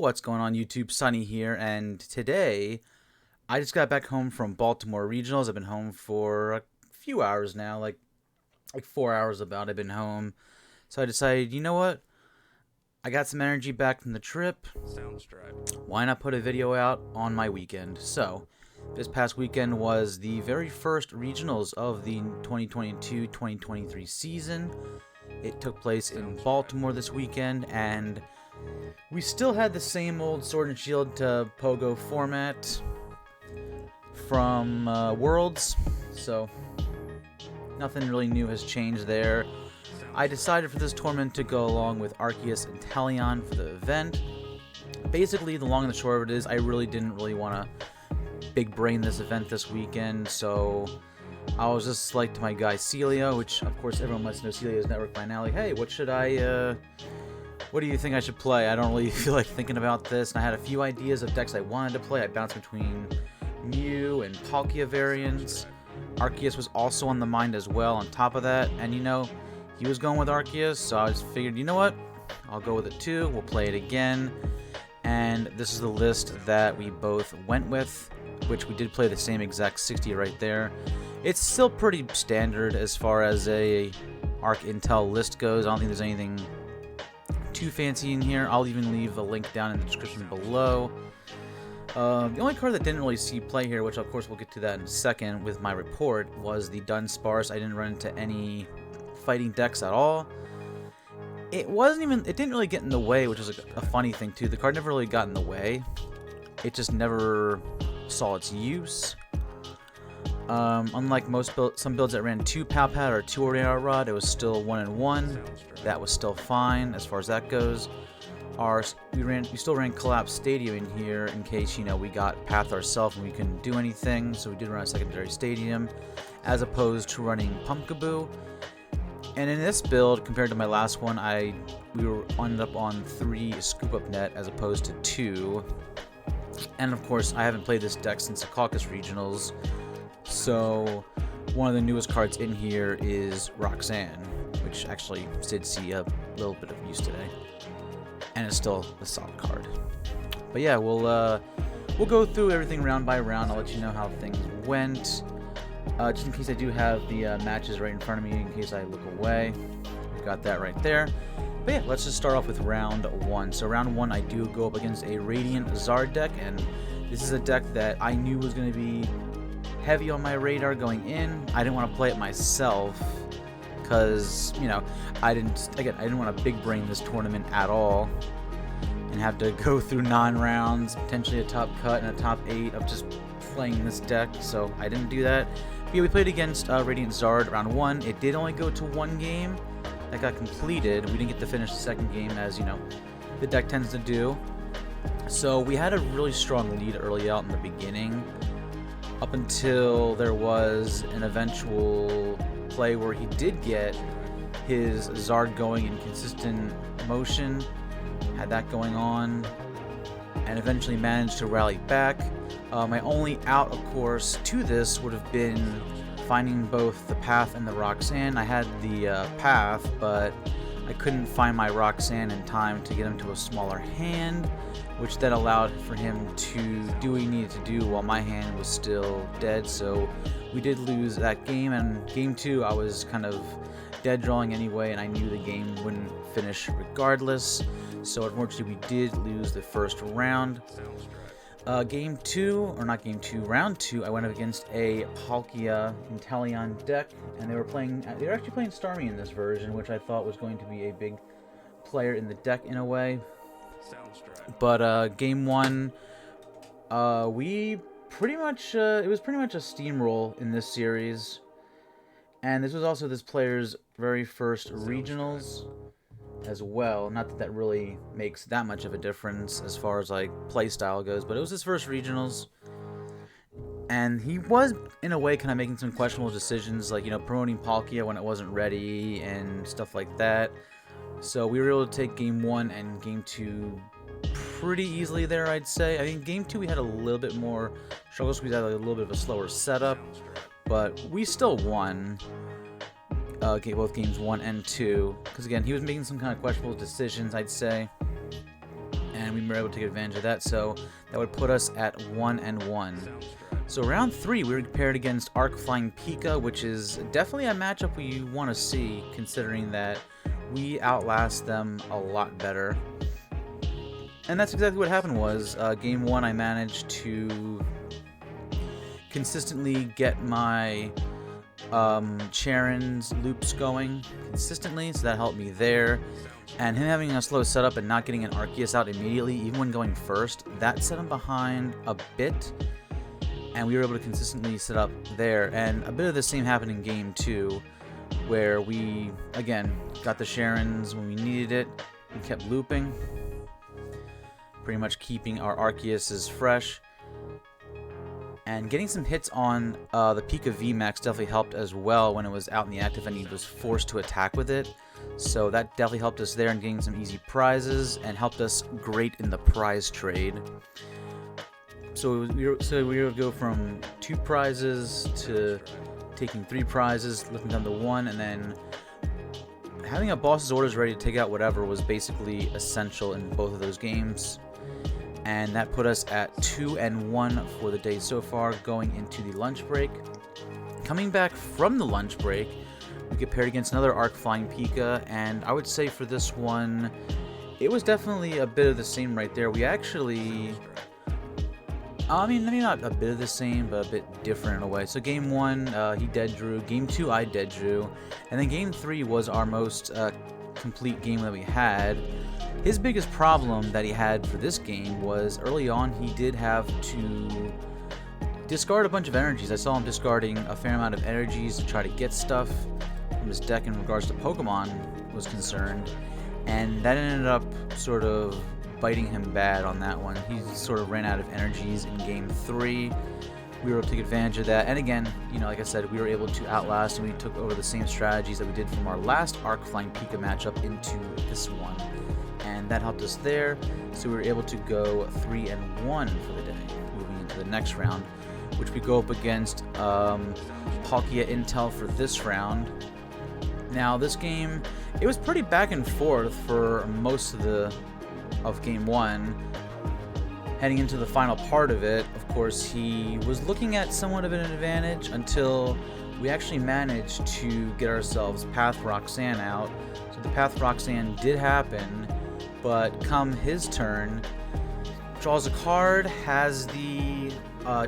What's going on YouTube? Sunny here, and today I just got back home from Baltimore Regionals. I've been home for a few hours now, like 4 hours about. I've been home, so I decided, you know what? I got some energy back from the trip. Sounds dry. Why not put a video out on my weekend? So, this past weekend was the very first regionals of the 2022-2023 season. It took place in Baltimore this weekend, and we still had the same old Sword and Shield to Pogo format from Worlds, so nothing really new has changed there. I decided for this tournament to go along with Arceus and Inteleon for the event. Basically, the long and the short of it is I really didn't want to big brain this event this weekend, so I was just like to my guy Celia, which of course everyone must know Celia's network by now, like, hey, what do you think I should play? I don't really feel like thinking about this, and I had a few ideas of decks I wanted to play. I bounced between Mew and Palkia variants. Arceus was also on the mind as well on top of that, and you know, he was going with Arceus, so I just figured, you know what, I'll go with it too. We'll play it again, and this is the list that we both went with, which we did play the same exact 60 right there. It's still pretty standard as far as a Arc Intel list goes. I don't think there's anything too fancy in here. I'll even leave a link down in the description below. The only card that didn't really see play here, which of course we'll get to that in a second with my report, was the Dunsparce. I didn't run into any fighting decks at all. It didn't really get in the way, which is a funny thing too. The card never really got in the way. It just never saw its use. Unlike some builds that ran 2 Pal Pad or 2 Ordinary Rod, it was still 1 and 1. That was still fine as far as that goes. We still ran Collapsed Stadium in here in case, you know, we got Path ourselves and we couldn't do anything, so we did run a secondary stadium as opposed to running Pumpkaboo. And in this build, compared to my last one, we ended up on 3 Scoop Up Net as opposed to 2. And of course, I haven't played this deck since the Caucus Regionals, so one of the newest cards in here is Roxanne, which actually did see a little bit of use today, and it's still a solid card. But yeah, we'll go through everything round by round. I'll let you know how things went, just in case I do have the matches right in front of me, in case I look away. We've got that right there. But yeah, let's just start off with round 1. So round 1, I do go up against a Radiant Zard deck, and this is a deck that I knew was going to be heavy on my radar going in. I didn't want to play it myself because, you know, I didn't want to big brain this tournament at all and have to go through 9 rounds, potentially a top cut and a top 8 of just playing this deck, so I didn't do that. But yeah, we played against Radiant Zard round 1. It did only go to 1 game. That got completed. We didn't get to finish the second game, as you know, the deck tends to do. So we had a really strong lead early out in the beginning, up until there was an eventual play where he did get his Zard going in consistent motion, had that going on, and eventually managed to rally back. My only out, of course, to this would have been finding both the Path and the Roxanne. I had the Path, but I couldn't find my Roxanne in time to get him to a smaller hand, which then allowed for him to do what he needed to do while my hand was still dead. So we did lose that game, and game 2 I was kind of dead drawing anyway, and I knew the game wouldn't finish regardless. So unfortunately we did lose the first round. Game 2, or not game 2, round 2, I went up against a Palkia Inteleon deck, and they were actually playing Starmie in this version, which I thought was going to be a big player in the deck in a way. But game 1, we pretty much it was pretty much a steamroll in this series, and this was also this player's very first regionals as well. Not that that really makes that much of a difference as far as like play style goes, but it was his first regionals, and he was in a way kind of making some questionable decisions, like, you know, promoting Palkia when it wasn't ready and stuff like that. So we were able to take game 1 and game 2 pretty easily there, I'd say. I think game 2 we had a little bit more struggles. We had a little bit of a slower setup, but we still won. Both games 1 and 2, because again, he was making some kind of questionable decisions, I'd say, and we were able to take advantage of that, so that would put us at 1-1. So round 3, we were paired against Arc Flying Pika, which is definitely a matchup we want to see, considering that we outlast them a lot better. And that's exactly what happened. Was game 1, I managed to consistently get my Cheren's loops going consistently, so that helped me there. And him having a slow setup and not getting an Arceus out immediately, even when going first, that set him behind a bit. And we were able to consistently set up there. And a bit of the same happened in game 2, where we, again, got the Cheren's when we needed it and kept looping, pretty much keeping our Arceuses fresh. And getting some hits on the Pika VMAX definitely helped as well when it was out in the active and he was forced to attack with it. So that definitely helped us there in getting some easy prizes and helped us great in the prize trade. So we were to go from 2 prizes to taking 3 prizes, lifting down to 1, and then having a boss's orders ready to take out whatever was basically essential in both of those games. And that put us at 2-1 for the day so far, going into the lunch break. Coming back from the lunch break, we get paired against another Arc Flying Pika, and I would say for this one, it was definitely a bit of the same right there. We actually, I mean, maybe not a bit of the same, but a bit different in a way. So game 1, he dead drew. Game 2, I dead drew. And then game 3 was our most complete game that we had. His biggest problem that he had for this game was early on he did have to discard a bunch of energies. I saw him discarding a fair amount of energies to try to get stuff from his deck in regards to Pokemon was concerned, and that ended up sort of biting him bad on that one. He sort of ran out of energies in game 3. We were able to take advantage of that, and again, you know, like I said, we were able to outlast, and we took over the same strategies that we did from our last Arc Flying Pika matchup into this one, and that helped us there. So we were able to go 3-1 for the day, moving into the next round, which we go up against Palkia Intel for this round. Now this game, it was pretty back and forth for most of game 1. Heading into the final part of it, of course, he was looking at somewhat of an advantage until we actually managed to get ourselves Path Roxanne out. So the Path Roxanne did happen, but come his turn, draws a card, has the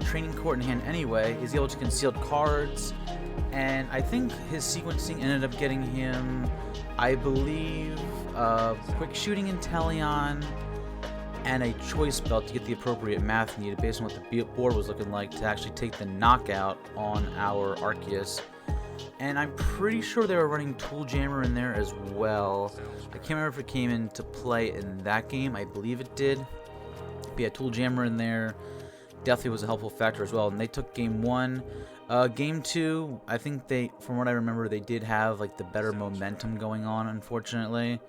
training court in hand anyway, is able to conceal cards, and I think his sequencing ended up getting him, I believe, quick shooting Inteleon and a choice belt to get the appropriate math needed based on what the board was looking like to actually take the knockout on our Arceus. And I'm pretty sure they were running Tool Jammer in there as well. I can't remember if it came into play in that game. I believe it did. But yeah, Tool Jammer in there definitely was a helpful factor as well. And they took game 1. Game 2, I think they, from what I remember, they did have like the better momentum going on, unfortunately.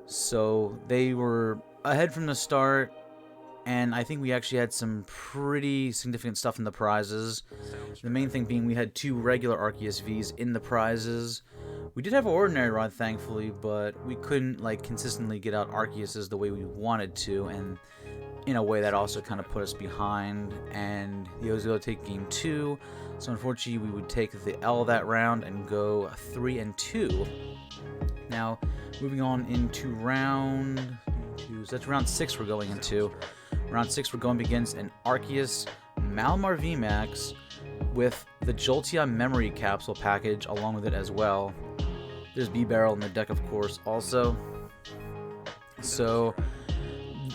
So they were ahead from the start, and I think we actually had some pretty significant stuff in the prizes. The main thing being we had 2 regular Arceus Vs in the prizes. We did have an Ordinary Rod, thankfully, but we couldn't like consistently get out Arceuses the way we wanted to, and in a way that also kind of put us behind, and he was able to take game 2. So unfortunately we would take the L that round and go 3-2. Now moving on into round 2, so that's round 6 we're going into. Round 6 we're going against an Arceus Malamar VMAX with the Jolteon Memory Capsule package along with it as well. There's B-Barrel in the deck, of course, also. So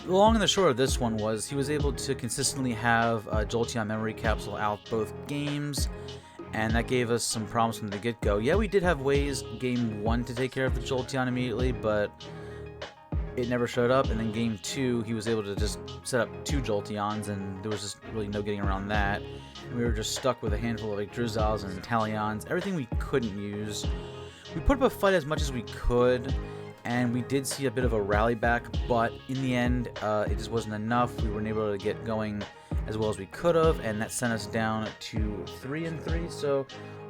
the long and the short of this one was he was able to consistently have a Jolteon Memory Capsule out both games, and that gave us some problems from the get-go. Yeah, we did have ways game 1 to take care of the Jolteon immediately, but it never showed up, and then game 2 he was able to just set up 2 Jolteons, and there was just really no getting around that. And we were just stuck with a handful of like Drizziles and Inteleons, everything we couldn't use. We put up a fight as much as we could, and we did see a bit of a rally back, but in the end it just wasn't enough. We weren't able to get going as well as we could have, and that sent us down to 3-3. So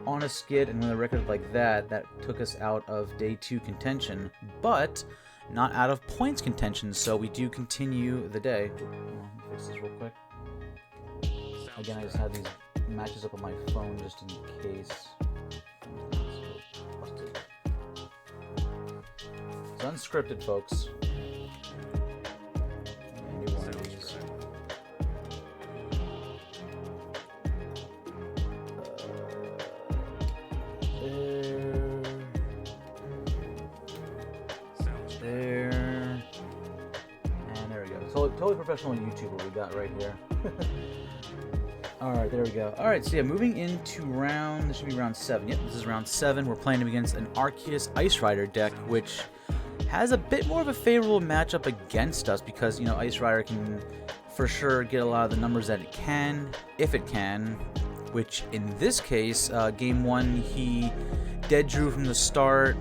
on a skid and with a record like that, that took us out of day 2 contention. But not out of points contention, so we do continue the day. Let me fix this real quick. Again, I just have these matches up on my phone just in case. It's unscripted, folks. Totally professional YouTuber we got right here. Alright, there we go. Alright, so yeah, moving into round, this should be round 7. Yep, this is round 7. We're playing against an Arceus Ice Rider deck, which has a bit more of a favorable matchup against us because, you know, Ice Rider can for sure get a lot of the numbers that it can, if it can, which in this case, game 1, he dead drew from the start.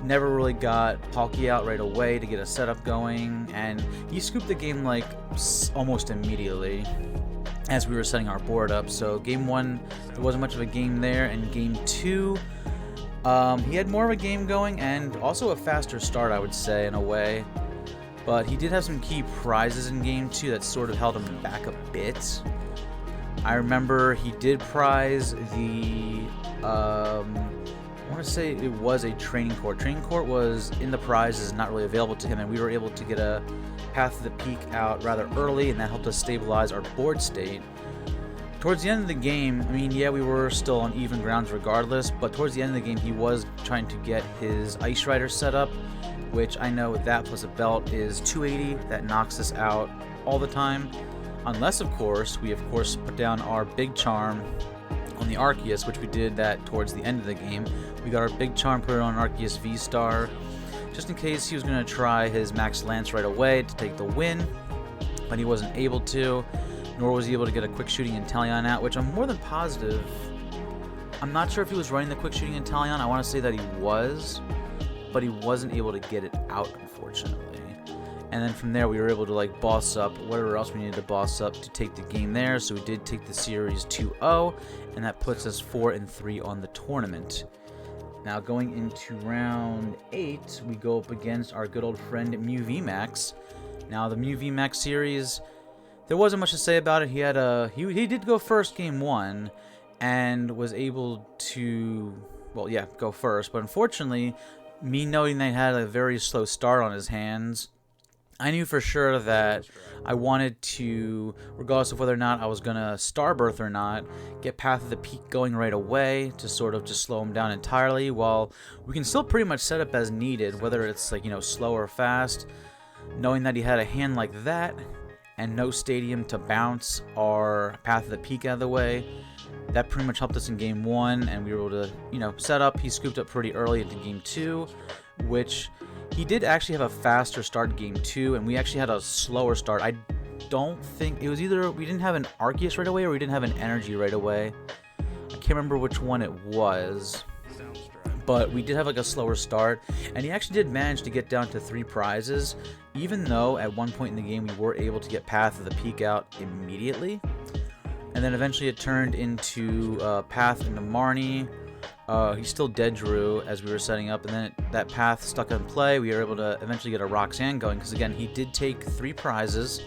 Never really got Palkia out right away to get a setup going, and he scooped the game like almost immediately as we were setting our board up. So game 1, there wasn't much of a game there, and game 2, he had more of a game going and also a faster start, I would say, in a way. But he did have some key prizes in game 2 that sort of held him back a bit. I remember he did prize the I want to say it was a training court. Training court was in the prizes, not really available to him, and we were able to get a Path to the Peak out rather early, and that helped us stabilize our board state. Towards the end of the game, I mean, yeah, we were still on even grounds regardless, but towards the end of the game, he was trying to get his Ice Rider set up, which I know that plus a belt is 280. That knocks us out all the time, unless, of course, we put down our Big Charm on the Arceus, which we did that towards the end of the game. We got our Big Charm, put it on Arceus V-Star, just in case he was going to try his Max Lance right away to take the win, but he wasn't able to, nor was he able to get a quick shooting Inteleon out, which I'm more than positive. I'm not sure if he was running the quick shooting Inteleon. I want to say that he was, but he wasn't able to get it out, unfortunately. And then from there, we were able to like boss up whatever else we needed to boss up to take the game there. So we did take the series 2-0, and that puts us 4-3 on the tournament. Now going into round 8, we go up against our good old friend Mew VMAX. Now the Mew VMAX series, there wasn't much to say about it. He had he did go first game 1, and was able to, well, yeah, go first. But unfortunately, me knowing that he had a very slow start on his hands, I knew for sure that I wanted to, regardless of whether or not I was going to Starbirth or not, get Path of the Peak going right away to sort of just slow him down entirely, while we can still pretty much set up as needed, whether it's like, you know, slow or fast. Knowing that he had a hand like that and no stadium to bounce our Path of the Peak out of the way, that pretty much helped us in game 1, and we were able to, you know, set up. He scooped up pretty early into game 2, which he did actually have a faster start game 2, and we actually had a slower start. I don't think it was either we didn't have an Arceus right away or we didn't have an Energy right away. I can't remember which one it was, but we did have like a slower start, and he actually did manage to get down to 3 prizes, even though at one point in the game we were able to get Path of the Peak out immediately. And then eventually it turned into Path into Marnie. He still dead drew as we were setting up, and then that path stuck in play. We were able to eventually get a Roxanne going, because again, he did take 3 prizes,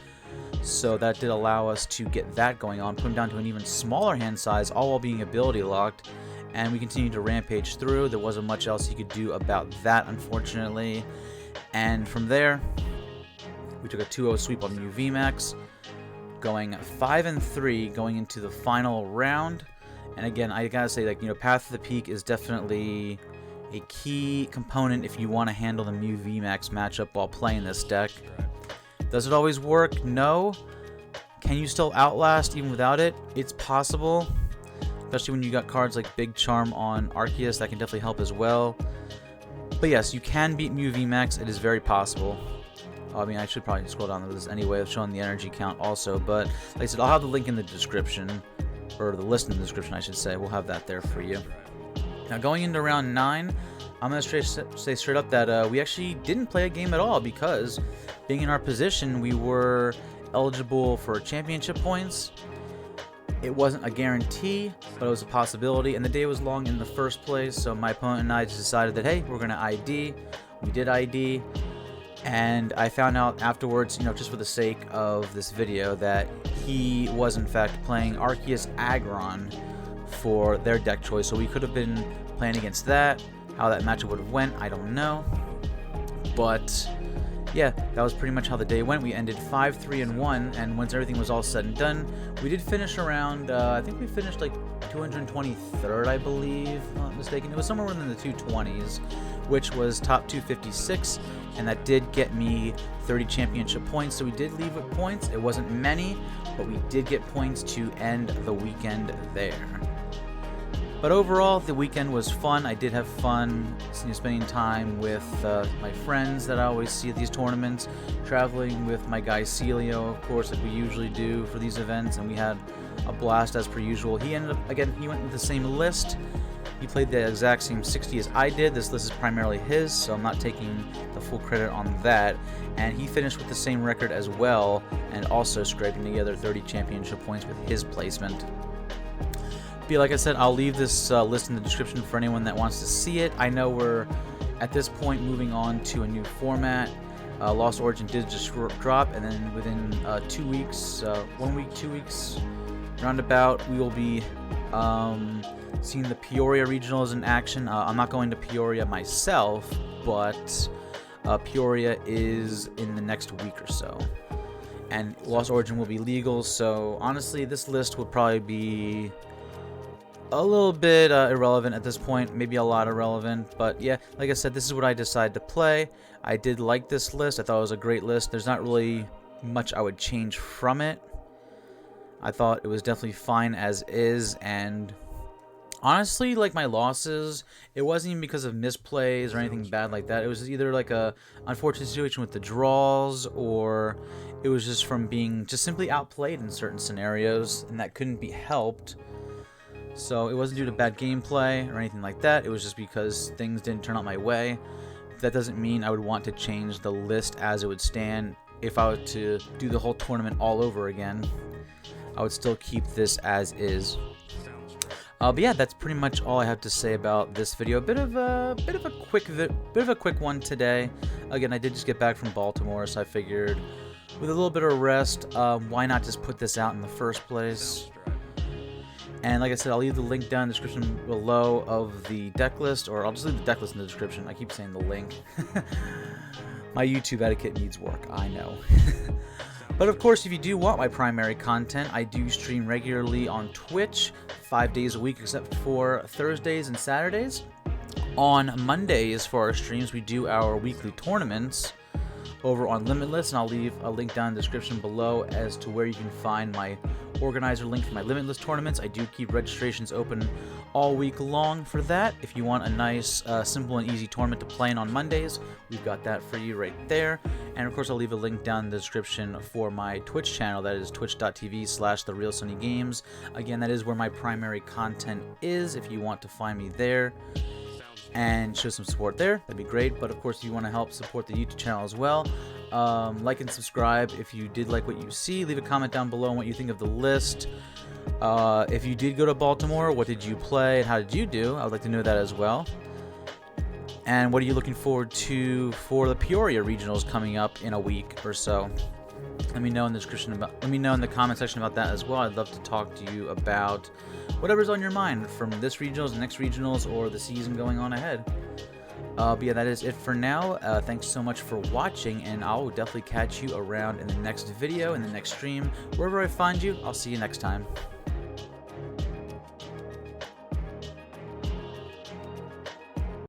so that did allow us to get that going on, put him down to an even smaller hand size, all while being ability locked, and we continued to rampage through. There wasn't much else he could do about that, unfortunately. And from there, we took a 2-0 sweep on Mew VMAX, going 5-3 going into the final round. And again, I gotta say, like, you know, Path of the Peak is definitely a key component if you want to handle the Mew VMAX matchup while playing this deck. Does it always work? No. Can you still outlast even without it? It's possible, especially when you got cards like Big Charm on Arceus. That can definitely help as well. But yes, you can beat Mew VMAX. It is very possible. I mean, I should probably scroll down to this anyway of showing the energy count also. But like I said, I'll have the link in the description. Or the list in the description, I should say. We'll have that there for you. Now, going into round 9, I'm going to say straight up that we actually didn't play a game at all, because being in our position, we were eligible for championship points. It wasn't a guarantee, but it was a possibility, and the day was long in the first place, so my opponent and I just decided that, hey, we're going to ID. We did ID. And I found out afterwards, you know, just for the sake of this video, that he was in fact playing Arceus Aggron for their deck choice. So we could have been playing against that. How that matchup would have went, I don't know. But yeah, that was pretty much how the day went. We ended 5-3-1, and once everything was all said and done, we did finish around, I think we finished like 223rd, I believe, if I'm not mistaken. It was somewhere within the 220s, which was top 256, and that did get me 30 championship points. So we did leave with points. It wasn't many, but we did get points to end the weekend there. But overall, the weekend was fun. I did have fun spending time with my friends that I always see at these tournaments, traveling with my guy Celio, of course, like we usually do for these events, and we had a blast as per usual. He ended up, again, he went with the same list. He played the exact same 60 as I did. This list is primarily his, so I'm not taking the full credit on that. And he finished with the same record as well, and also scraping together 30 championship points with his placement. But like I said, I'll leave this list in the description for anyone that wants to see it. I know we're, at this point, moving on to a new format. Lost Origin did just drop, and then within 2 weeks, 1 week, 2 weeks, roundabout, we will be seeing the Peoria Regionals in action. I'm not going to Peoria myself, but Peoria is in the next week or so. And Lost Origin will be legal, so honestly, this list would probably be a little bit irrelevant at this point, maybe a lot irrelevant, but yeah, like I said, this is what I decided to play. I did like this list. I thought it was a great list. There's not really much I would change from it. I thought it was definitely fine as is, and honestly, like my losses, it wasn't even because of misplays or anything bad like that. It was either like a unfortunate situation with the draws, or it was just from being just simply outplayed in certain scenarios, and that couldn't be helped. So it wasn't due to bad gameplay or anything like that. It was just because things didn't turn out my way. That doesn't mean I would want to change the list as it would stand. If I were to do the whole tournament all over again, I would still keep this as is. But yeah, that's pretty much all I have to say about this video. A bit of a quick one today. Again, I did just get back from Baltimore, so I figured with a little bit of rest, why not just put this out in the first place? And like I said, I'll leave the link down in the description below of the deck list, or I'll just leave the deck list in the description. I keep saying the link. My YouTube etiquette needs work, I know. But of course, if you do want my primary content, I do stream regularly on Twitch 5 days a week, except for Thursdays and Saturdays. On Mondays for our streams, we do our weekly tournaments over on Limitless, and I'll leave a link down in the description below as to where you can find my organizer link for my Limitless tournaments. I do keep registrations open all week long for that. If you want a nice, simple and easy tournament to play in on Mondays, we've got that for you right there. And of course, I'll leave a link down in the description for my Twitch channel. That is twitch.tv/TheRealSonnyGames. Again, that is where my primary content is. If you want to find me there and show some support there, that'd be great. But of course, if you want to help support the YouTube channel as well, like and subscribe if you did like what you see. Leave a comment down below on what you think of the list. If you did go to Baltimore, what did you play and how did you do? I would like to know that as well. And what are you looking forward to for the Peoria Regionals coming up in a week or so? Let me know in the description about. Let me know in the comment section about that as well. I'd love to talk to you about whatever's on your mind from this regionals, the next regionals, or the season going on ahead. But yeah, that is it for now. Thanks so much for watching, and I'll definitely catch you around in the next video, in the next stream, wherever I find you. I'll see you next time.